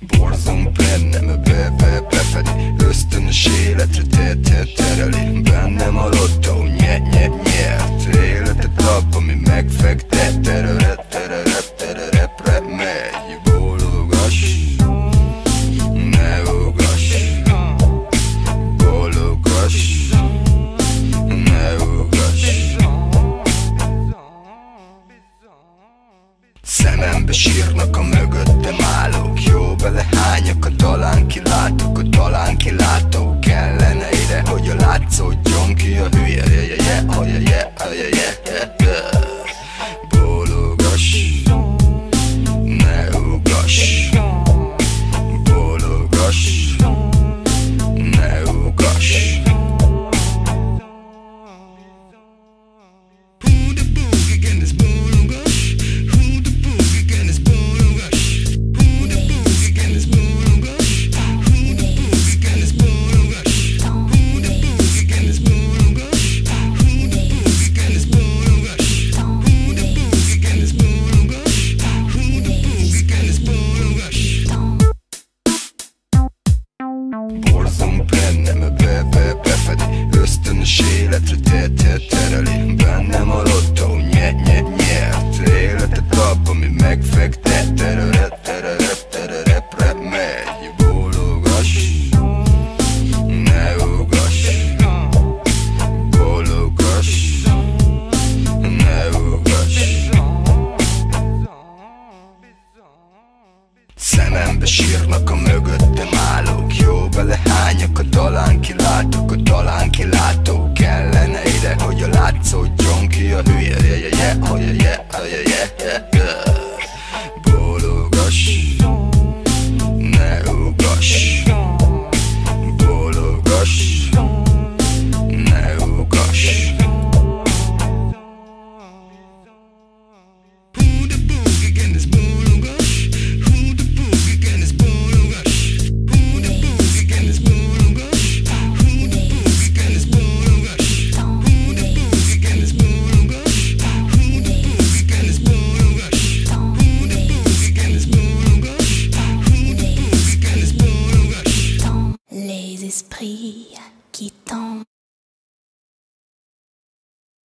Borzong bennem, befedi, ösztönös életre tereli. Bennem a lottó, nyert életet kap, ami megfektet. Repre megy, bólogass, ne ugass. Bólogass, ne ugass. Szemembe sírnak a mögöttem állók. Jó belehányak, a talán kilátok, a talán kilátó. Kellene ide, hogy a látszódjon ki a